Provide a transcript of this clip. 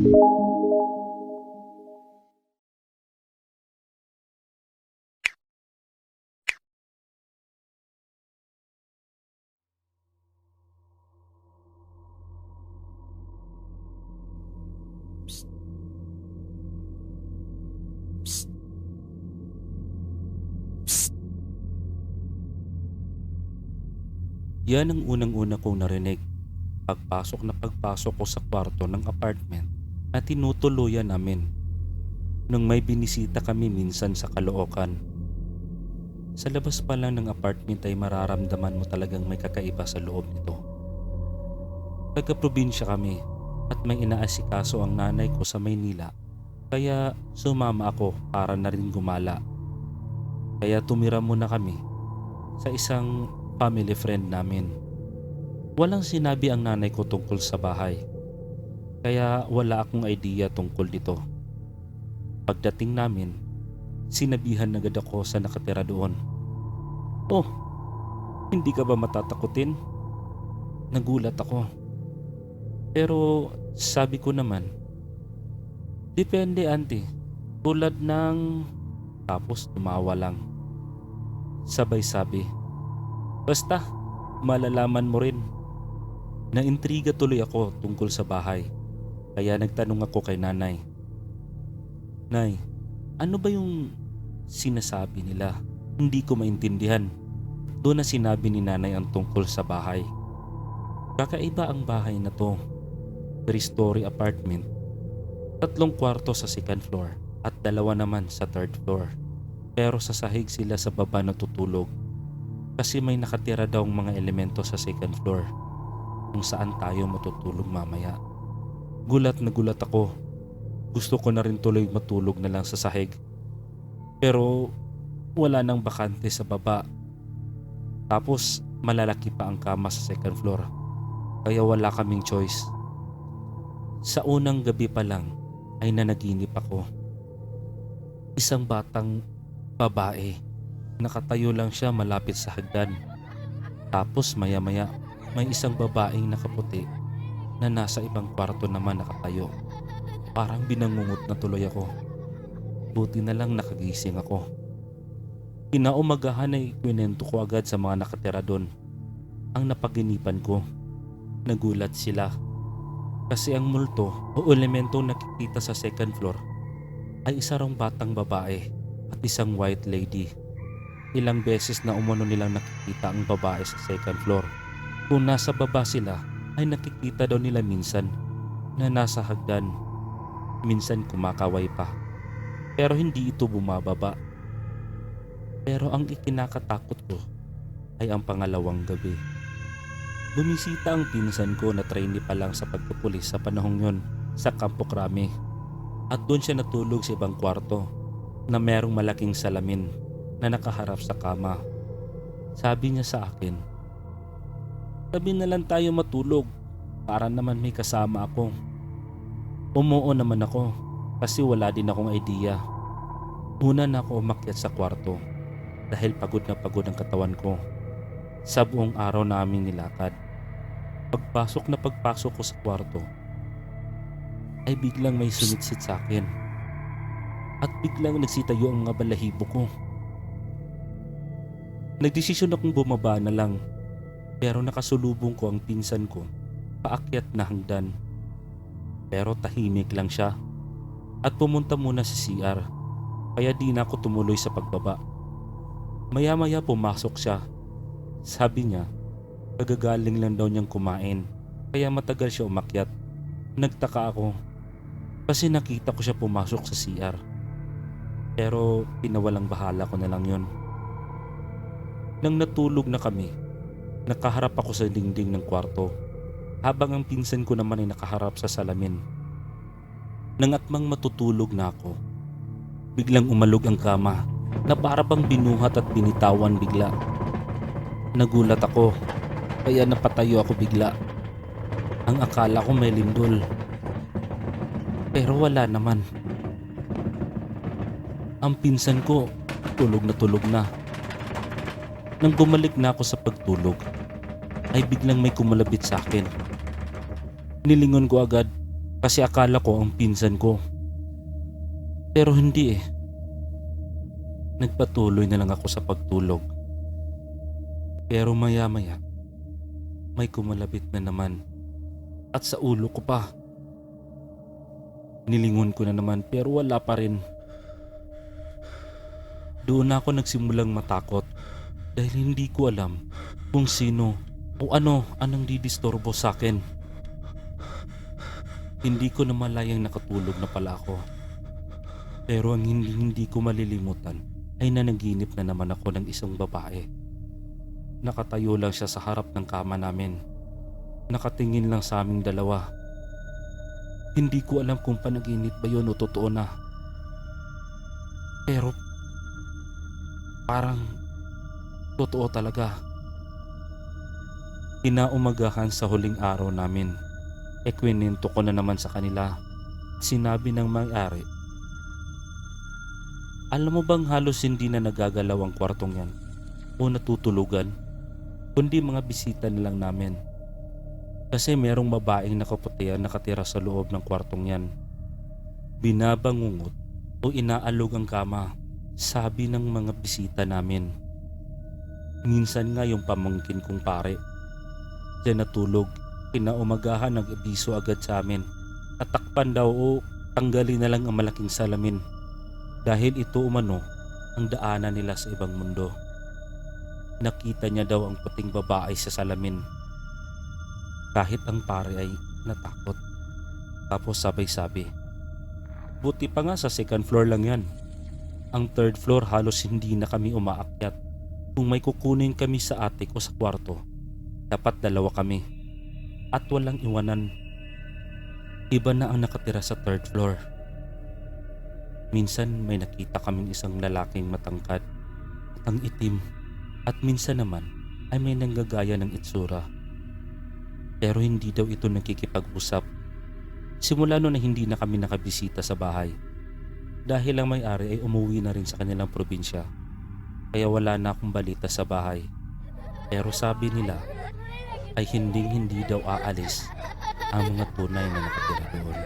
Psst, psst, psst. Yan ang unang-una kong narinig. Pagpasok ko sa kwarto ng apartment na tinutuluyan namin nung may binisita kami minsan sa Caloocan. Sa labas pa lang ng apartment ay mararamdaman mo talagang may kakaiba sa loob nito. Taga-probinsya kami at may inaasikaso ang nanay ko sa Maynila, kaya sumama ako para na rin gumala. Kaya tumira muna kami sa isang family friend namin. Walang sinabi ang nanay ko tungkol sa bahay, kaya wala akong idea tungkol dito. Pagdating namin, sinabihan agad ako sa nakatira doon. "Oh, hindi ka ba matatakutin?" Nagulat ako. Pero sabi ko naman, "Depende auntie, tulad ng..." Tapos tumawa lang. Sabay sabi, "Basta, malalaman mo rin." Naintriga tuloy ako tungkol sa bahay, kaya nagtanong ako kay nanay. "Nay, ano ba yung sinasabi nila? Hindi ko maintindihan." Doon na sinabi ni nanay ang tungkol sa bahay. Kakaiba ang bahay na to. 3-story apartment, 3 kwarto sa second floor at 2 naman sa third floor. Pero sa sahig sila sa baba natutulog kasi may nakatira daw mga elemento sa second floor kung saan tayo matutulog mamaya. Gulat na gulat ako. Gusto ko na rin tuloy matulog na lang sa sahig. Pero wala nang bakante sa baba. Tapos malalaki pa ang kama sa second floor, kaya wala kaming choice. Sa unang gabi pa lang ay nanaginip ako. Isang batang babae. Nakatayo lang siya malapit sa hagdan. Tapos maya-maya may isang babaeng nakaputi na nasa ibang kwarto naman nakatayo. Parang binangungot na tuloy ako. Buti na lang nakagising ako. Kinaumagahan ay kwento ko agad sa mga nakatira doon ang napaginipan ko. Nagulat sila kasi ang multo o elemento nakikita sa second floor ay isa rong batang babae at isang white lady. Ilang beses na umano nilang nakikita ang babae sa second floor. Kung nasa baba sila ay nakikita daw nila minsan na nasa hagdan. Minsan kumakaway pa. Pero hindi ito bumababa. Pero ang ikinakatakot ko ay ang pangalawang gabi. Bumisita ang pinsan ko na trainee pa lang sa pagpupulis sa panahong yon sa Campo Crame. At doon siya natulog sa ibang kwarto na merong malaking salamin na nakaharap sa kama. Sabi niya sa akin, "Tabi na lang tayo matulog para naman may kasama ako." Umuo naman ako kasi wala din akong idea. Una na ako umakyat sa kwarto dahil pagod na pagod ang katawan ko sa buong araw na aming nilakad. Pagpasok ko sa kwarto ay biglang may sumitsit sa akin at biglang nagsitayo ang mga balahibo ko. Nagdesisyon akong bumaba na lang, pero nakasulubong ko ang pinsan ko paakyat na hagdan. Pero tahimik lang siya at pumunta muna sa CR, kaya di na ako tumuloy sa pagbaba. Maya-maya pumasok siya. Sabi niya, kagagaling lang daw niyang kumain, kaya matagal siya umakyat. Nagtaka ako kasi nakita ko siya pumasok sa CR. Pero pinawalang bahala ko na lang yun. Nang natulog na kami, nakaharap ako sa dingding ng kwarto habang ang pinsan ko naman ay nakaharap sa salamin. Nang akmang matutulog na ako, biglang umalog ang kama na para bang binuhat at binitawan bigla. Nagulat ako kaya napatayo ako bigla. Ang akala ko may lindol, pero wala naman. Ang pinsan ko tulog na tulog na. Nang bumalik na ako sa pagtulog ay biglang may kumalabit sa akin. Nilingon ko agad kasi akala ko ang pinsan ko. Pero hindi eh. Nagpatuloy na lang ako sa pagtulog. Pero maya-maya, may kumalabit na naman at sa ulo ko pa. Nilingon ko na naman pero wala pa rin. Doon ako nagsimulang matakot dahil hindi ko alam kung sino o anong didisturbo sa akin. Hindi ko na malayang nakatulog na pala ako. Pero ang hindi ko malilimutan ay nanaginip na naman ako ng isang babae. Nakatayo lang siya sa harap ng kama namin. Nakatingin lang sa aming dalawa. Hindi ko alam kung panaginip ba yun o totoo na. Pero parang totoo talaga. Kinaumagahan sa huling araw namin, kwento ko na naman sa kanila. Sinabi ng may-ari, alam mo bang halos hindi na nagagalaw ang kwartong yan o natutulugan, kundi mga bisita na lang namin. Kasi merong babaeng nakaputi ang nakatira sa loob ng kwartong yan. Binabangungot o inaalog ang kama, sabi ng mga bisita namin. Minsan nga yung pamangkin kong pare, diyan natulog, kinaumagahan nag-abiso agad sa amin. Tatakpan daw o tanggalin na lang ang malaking salamin. Dahil ito umano ang daanan nila sa ibang mundo. Nakita niya daw ang puting babae sa salamin. Kahit ang pare ay natakot. Tapos sabay-sabi, buti pa nga sa second floor lang yan. Ang third floor halos hindi na kami umaakyat. Kung may kukunin kami sa attic o sa kwarto, dapat dalawa kami. At walang iwanan. Iba na ang nakatira sa third floor. Minsan may nakita kaming isang lalaking matangkad at ang itim, at minsan naman ay may nanggagaya ng itsura. Pero hindi daw ito nakikipag-usap. Simula noon na hindi na kami nakabisita sa bahay dahil ang may-ari ay umuwi na rin sa kanilang probinsya, kaya wala na akong balita sa bahay. Pero sabi nila ay hindi daw aalis ang mga tunay na nakatira doon.